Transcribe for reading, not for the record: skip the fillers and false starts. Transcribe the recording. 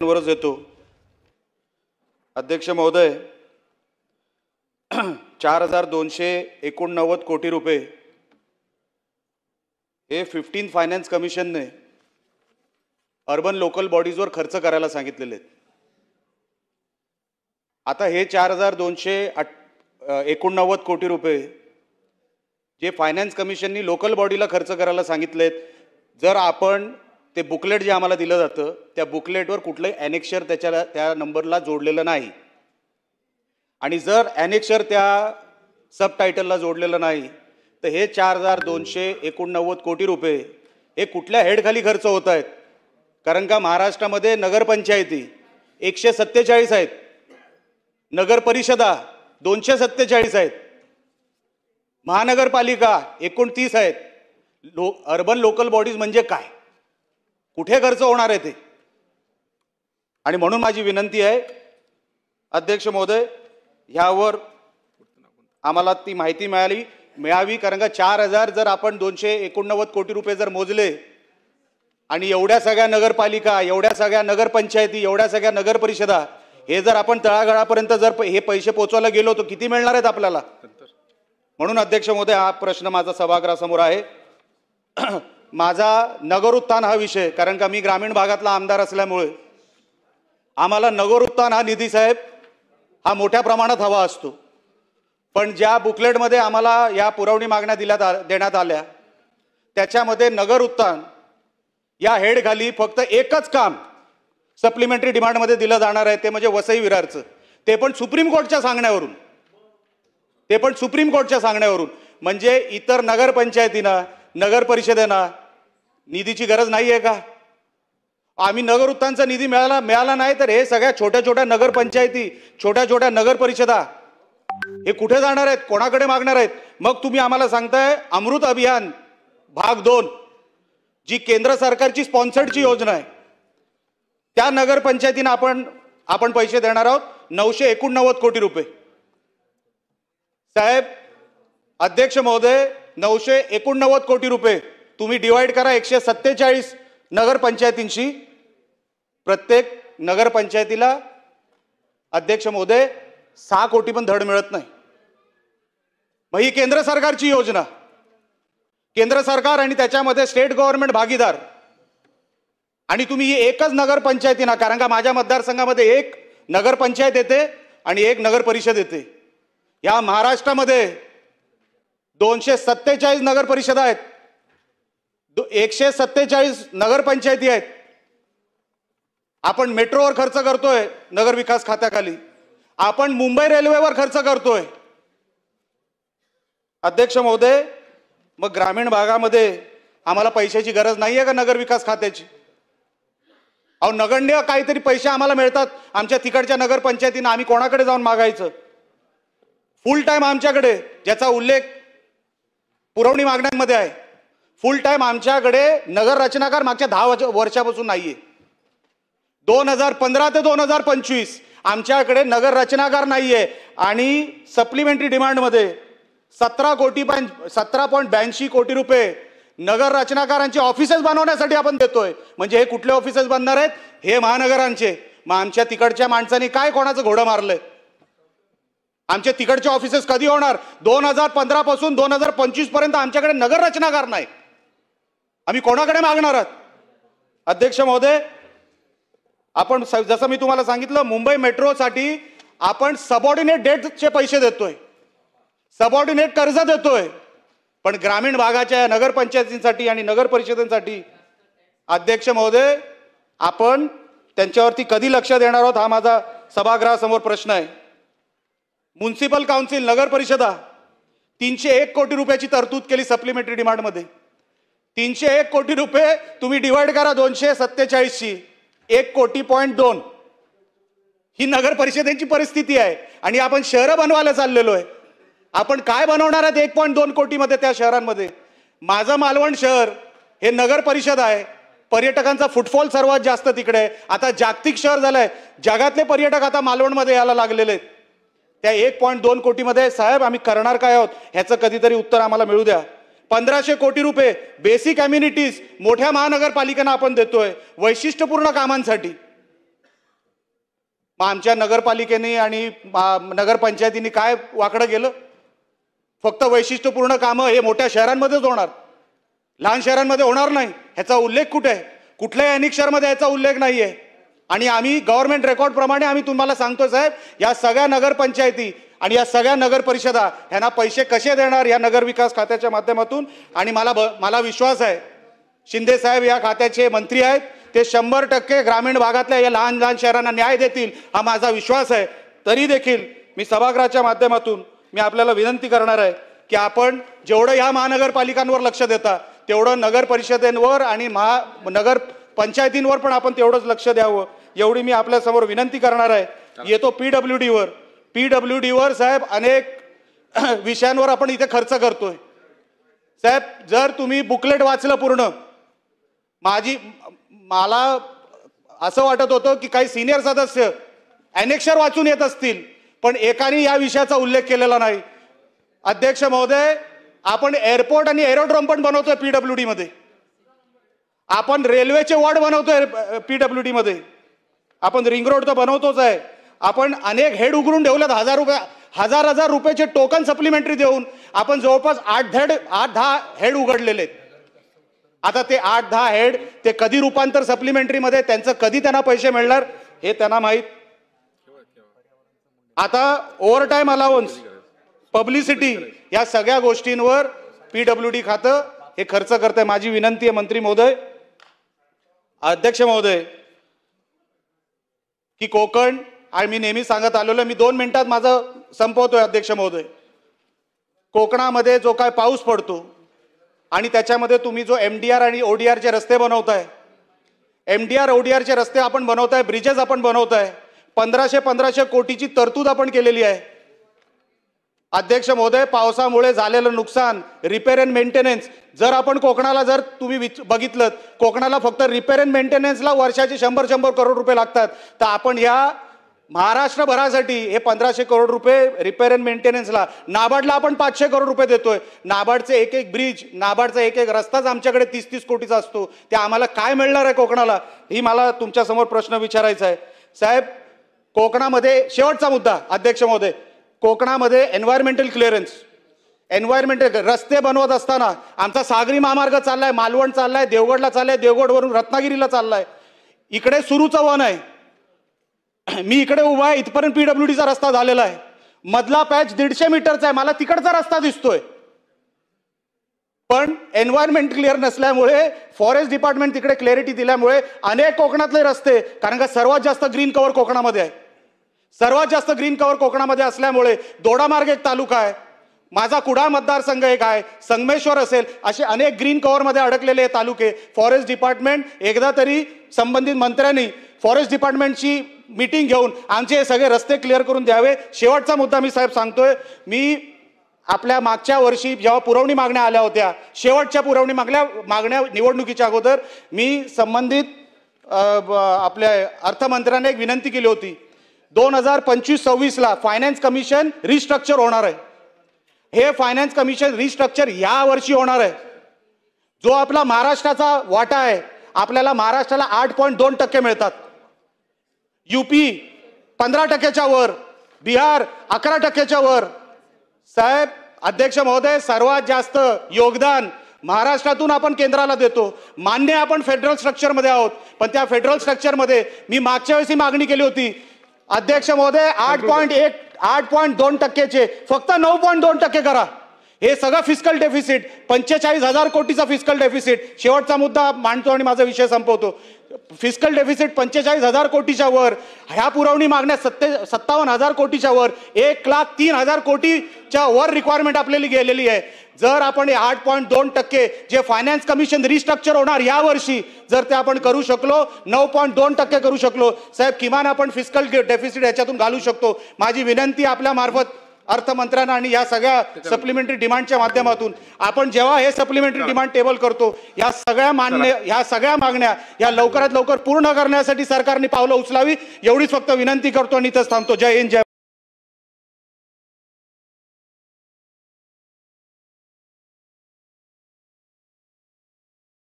वरच येतो। अध्यक्ष महोदय, 4289 कोटी रुपये हे 15 फायनान्स कमिशनने अर्बन लोकल बॉडीजवर खर्च करायला सांगितलेले आहेत। आता हे 4289 कोटी रुपये जे फायनान्स कमिशननी लोकल बॉडीला खर्च करायला सांगितलेत, जर आपण ते बुकलेट जे आम्हाला दिलं जातं त्या बुकलेटवर कुठलंही ॲनेक्शर त्या नंबरला जोडलेलं नाही, आणि जर ॲनेक्शर त्या सबटायटलला जोडलेलं नाही तर हे 4289 कोटी रुपये हे कुठल्या हेडखाली खर्च होत आहेत? कारण का महाराष्ट्रामध्ये नगरपंचायती 147 आहेत, नगर परिषदा 247 आहेत, महानगरपालिका 29 आहेत। अर्बन लोकल बॉडीज म्हणजे काय, कुठे खर्च होणार आहे ते? आणि म्हणून माझी विनंती आहे अध्यक्ष महोदय, ह्यावर आम्हाला ती माहिती मिळावी, कारण का 4000 जर आपण 289 कोटी रुपये जर मोजले आणि एवढ्या सगळ्या नगरपालिका, एवढ्या सगळ्या नगरपंचायती, एवढ्या सगळ्या नगर परिषदा, हे जर आपण तळागाळापर्यंत जर हे पैसे पोहोचवायला गेलो तर किती मिळणार आहेत आपल्याला? म्हणून अध्यक्ष महोदय, हा प्रश्न माझा सभागृहासमोर आहे। माझा नगर उत्थान हा विषय, कारण का मी ग्रामीण भागातला आमदार असल्यामुळे आम्हाला नगर उत्थान हा निधी साहेब हा मोठ्या प्रमाणात हवा असतो, पण ज्या बुकलेटमध्ये आम्हाला या पुरवणी मागण्या देण्यात आल्या त्याच्यामध्ये नगर उत्थान या हेडखाली फक्त एकच काम सप्लिमेंटरी डिमांडमध्ये दिलं जाणार आहे, ते म्हणजे वसई विरारचं, ते पण सुप्रीम कोर्टच्या सांगण्यावरून। म्हणजे इतर नगरपंचायतींना, नगर परिषदेना निधीची गरज नाही आहे का? आम्ही नगर उत्थानचा निधी मिळाला नाही तर हे सगळ्या छोट्या छोट्या नगरपंचायती, छोट्या छोट्या नगर परिषदा हे कुठे जाणार आहेत, कोणाकडे मागणार आहेत? मग तुम्ही आम्हाला सांगताय अमृत अभियान भाग 2 जी केंद्र सरकारची स्पॉन्सर्डची योजना आहे, त्या नगरपंचायतींना आपण पैसे देणार आहोत 989 कोटी रुपये। साहेब, अध्यक्ष महोदय, 989 कोटी रुपये तुम्ही डिवाइड करा 147 नगरपंचायतींशी, प्रत्येक नगरपंचायतीला अध्यक्ष महोदय 6 कोटी पण धड मिळत नाही। मग ही केंद्र सरकारची योजना, केंद्र सरकार आणि त्याच्यामध्ये स्टेट गव्हर्नमेंट भागीदार, आणि तुम्ही ही एकच नगरपंचायतीना, कारण का माझ्या मतदारसंघामध्ये एक नगरपंचायत येते आणि एक नगर परिषद येते। या महाराष्ट्रामध्ये 247 नगर परिषदा आहेत, 147 नगरपंचायती आहेत। आपण मेट्रोवर खर्च करतोय नगर विकास खात्याखाली, आपण मुंबई रेल्वेवर खर्च करतोय। अध्यक्ष महोदय, मग ग्रामीण भागामध्ये आम्हाला पैशाची गरज नाहीये का नगर विकास खात्याची? अहो, नगण्य काहीतरी पैसे आम्हाला मिळतात आमच्या तिकडच्या नगरपंचायतींना, आम्ही कोणाकडे जाऊन मागायचं? फुल टाइम आमच्याकडे, ज्याचा उल्लेख पुरवणी मागण्यांमध्ये आहे, फुल टाइम आमच्याकडे नगर रचनाकार मागच्या 10 वर्षापासून नाहीये। 2015 ते 2025 आमच्याकडे नगर रचनाकार नाहीये, आणि सप्लिमेंटरी डिमांडमध्ये 17.82 कोटी रुपये नगर रचनाकारांचे ऑफिसेस बनवण्यासाठी आपण देतोय। म्हणजे हे कुठले ऑफिसेस बनणार आहेत? हे महानगरांचे। मग आमच्या तिकडच्या माणसांनी काय कोणाचं घोडं मारलंय? आमचे तिकडचे ऑफिसेस कधी होणार? 2015 पासून 2025 पर्यंत आमच्याकडे नगर रचनाकार नाही, आम्ही कोणाकडे मागणार आहात? अध्यक्ष महोदय, आपण जसं मी तुम्हाला सांगितलं, मुंबई मेट्रोसाठी आपण सबऑर्डिनेट डेटचे पैसे देतोय, सबऑर्डिनेट कर्ज देतोय, पण ग्रामीण भागाच्या नगरपंचायतींसाठी आणि नगर परिषदांसाठी अध्यक्ष महोदय आपण त्यांच्यावरती कधी लक्ष देणार आहोत, हा माझा सभागृहासमोर प्रश्न आहे। म्युनिसिपल काउन्सिल, नगर परिषदा 301 कोटी रुपयाची तरतूद केली सप्लिमेंटरी डिमांडमध्ये। 301 कोटी रुपये तुम्ही डिवाइड करा 247शी, 1.2 ही नगर परिषदेची परिस्थिती आहे, आणि आपण शहरं बनवायला चाललेलो आहे। आपण काय बनवणार आहेत 1.2 कोटीमध्ये त्या शहरांमध्ये? माझं मालवण शहर हे नगर परिषद आहे, पर्यटकांचा फुटफॉल सर्वात जास्त तिकडे आहे, आता जागतिक शहर झालंय, जगातले पर्यटक आता मालवणमध्ये यायला लागलेले आहेत। त्या 1.2 कोटीमध्ये साहेब आम्ही करणार काय आहोत ह्याचं कधीतरी उत्तर आम्हाला मिळू द्या। 1500 कोटी रुपये बेसिक अम्युनिटीज मोठ्या महानगरपालिकांना आपण देतोय वैशिष्ट्यपूर्ण कामांसाठी, मग आमच्या नगरपालिकेने आणि नगरपंचायतीने काय वाकडं केलं? फक्त वैशिष्ट्यपूर्ण कामं हे मोठ्या शहरांमध्येच होणार, लहान शहरांमध्ये होणार नाही. ह्याचा उल्लेख कुठे आहे? कुठल्याही अनेक शहरामध्ये याचा उल्लेख नाही आहे. आणि आम्ही गव्हर्नमेंट रेकॉर्ड प्रमाणे आम्ही तुम्हाला सांगतो साहेब, या सगळ्या नगरपंचायती आणि या सगळ्या नगर परिषदा ह्यांना पैसे कसे देणार या नगर विकास खात्याच्या माध्यमातून. आणि मला विश्वास आहे शिंदे साहेब या खात्याचे मंत्री आहेत, ते 100% ग्रामीण भागातल्या या लहान लहान शहरांना न्याय देतील हा माझा विश्वास आहे. तरी देखील मी सभागृहाच्या माध्यमातून मी आपल्याला विनंती करणार आहे की आपण जेवढं या महानगरपालिकांवर लक्ष देता तेवढं नगर परिषदेंवर आणि नगर पंचायतींवर पण आपण तेवढंच लक्ष द्यावं, एवढी मी आपल्यासमोर विनंती करणार आहे. येतो पीडब्ल्यूडीवर साहेब अनेक विषयांवर आपण इथे खर्च करतोय. साहेब जर तुम्ही बुकलेट वाचलं पूर्ण, मला असं वाटत होतं की काही सिनियर सदस्य ॲनेक्शर वाचून येत असतील, पण एकाने या विषयाचा उल्लेख केलेला नाही. अध्यक्ष महोदय, आपण एअरपोर्ट आणि एरोड्रोम पण बनवतोय पीडब्ल्यूडी मध्ये, आपण रेल्वेचे वॉर्ड बनवतोय पीडब्ल्यूडी मध्ये, आपण रिंग रोड तर बनवतोच आहे. आपण अनेक हेड उघडून ठेवलेत, हजार रुपयाचे टोकन सप्लिमेंटरी देऊन आपण जवळपास 8-10 हेड उघडलेले आहेत. आता ते 8-10 हेड ते कधी रूपांतर सप्लिमेंटरी मध्ये, त्यांचं कधी त्यांना पैसे मिळणार हे त्यांना माहीत. आता ओव्हरटाईम अलाउन्स, पब्लिसिटी या सगळ्या गोष्टींवर पीडब्ल्यूडी खातं हे खर्च करतंय. माझी विनंती आहे मंत्री महोदय, अध्यक्ष महोदय, की कोकण आणि मी नेहमी सांगत आलेलो, मी 2 मिनिटात माझं संपवतोय अध्यक्ष महोदय. कोकणामध्ये जो काय पाऊस पडतो आणि त्याच्यामध्ये तुम्ही जो MDR आणि ODRचे रस्ते बनवताय, MDR ODRचे रस्ते आपण बनवताय, ब्रिजेस आपण बनवताय, 1500 कोटीची तरतूद आपण केलेली आहे. अध्यक्ष महोदय, पावसामुळे झालेलं नुकसान, रिपेअर अँड मेंटेनन्स, जर आपण कोकणाला जर तुम्ही बघितलं, कोकणाला फक्त रिपेअर अँड मेंटेनन्सला वर्षाचे 100 करोड रुपये लागतात. तर आपण या महाराष्ट्रभरासाठी हे 1500 करोड रुपये रिपेअर अँड मेंटेनन्सला, नाबार्डला आपण 500 करोड रुपये देतोय. नाबार्डचे एक ब्रिज, नाबार्डचा एक रस्ताच आमच्याकडे 30-30 कोटीचा असतो. ते आम्हाला काय मिळणार आहे कोकणाला, ही मला तुमच्यासमोर प्रश्न विचारायचा आहे. साहेब कोकणामध्ये शेवटचा मुद्दा, अध्यक्ष महोदय, कोकणामध्ये एन्व्हायरमेंटल क्लिअरन्स, एन्व्हायरमेंटल रस्ते बनवत असताना आमचा सागरी महामार्ग चाललाय, मालवण चाललाय, देवगडला चाललाय, देवगडवरून रत्नागिरीला चाललाय, इकडे सुरूचं वन आहे, मी इकडे उभा आहे, इथपर्यंत पीडब्ल्यूडीचा रस्ता झालेला आहे, मधला पॅच 150 मीटरचा आहे, मला तिकडचा रस्ता दिसतोय. पण एन्व्हायरमेंट क्लिअर नसल्यामुळे, फॉरेस्ट डिपार्टमेंट तिकडे क्लॅरिटी दिल्यामुळे अनेक कोकणातले रस्ते, कारण का सर्वात जास्त ग्रीन कव्हर कोकणामध्ये आहे, सर्वात जास्त ग्रीन कव्हर कोकणामध्ये असल्यामुळे दोडामार्ग एक तालुका आहे, माझा कुडाळ मतदारसंघ एक आहे, संगमेश्वर असेल, असे अनेक ग्रीन कव्हरमध्ये अडकलेले तालुके. फॉरेस्ट डिपार्टमेंट एकदा तरी संबंधित मंत्र्यांनी फॉरेस्ट डिपार्टमेंटची मीटिंग घेऊन आमचे हे सगळे रस्ते क्लिअर करून द्यावे. शेवटचा मुद्दा मी साहेब सांगतोय, मी आपल्या मागच्या वर्षी जेव्हा पुरवणी मागण्या आल्या होत्या, शेवटच्या पुरवणी मागण्या निवडणुकीच्या अगोदर मी संबंधित आपल्या अर्थमंत्र्यांना एक विनंती केली होती, 2025-26ला फायनान्स कमिशन रिस्ट्रक्चर होणार आहे. हे फायनान्स कमिशन रिस्ट्रक्चर या वर्षी होणार आहे. जो आपला महाराष्ट्राचा वाटा आहे, आपल्याला महाराष्ट्राला 8.2% मिळतात, UP 15%च्या वर, बिहार 11%च्या वर. साहेब अध्यक्ष महोदय, सर्वात जास्त योगदान महाराष्ट्रातून आपण केंद्राला देतो. मान्य आपण फेडरल स्ट्रक्चरमध्ये आहोत, पण त्या फेडरल स्ट्रक्चरमध्ये मी मागच्या वेळेस मागणी केली होती अध्यक्ष महोदय, 8.2%चे फक्त 9.2% करा. हे सगळं फिस्कल डेफिसिट, 45,000 कोटीचा फिस्कल डेफिसिट. शेवटचा मुद्दा मांडतो आणि माझा विषय संपवतो. फिस्कल डेफिसिट 45,000 कोटीच्या वर, ह्या पुरवणी मागण्या 57,000 कोटीच्या वर, 1,03,000 कोटीच्या वर रिक्वायरमेंट आपल्याला गेलेली आहे. जर आपण 8.2% जे फायनान्स कमिशन रिस्ट्रक्चर होणार या वर्षी, जर ते आपण करू शकलो, 9.2% करू शकलो, साहेब किमान आपण फिस्कल डेफिसिट याच्यातून घालू शकतो. माझी विनंती आपल्या मार्फत अर्थमंत्र्यांना आणि या सगळ्या सप्लिमेंटरी डिमांडच्या माध्यमातून, आपण जेव्हा हे सप्लिमेंटरी डिमांड टेबल करतो, या सगळ्या मागण्या या लवकरात लवकर पूर्ण करण्यासाठी सरकारने पावलं उचलावी, एवढीच फक्त विनंती करतो आणि इथंच थांबतो. जय हिंद, जय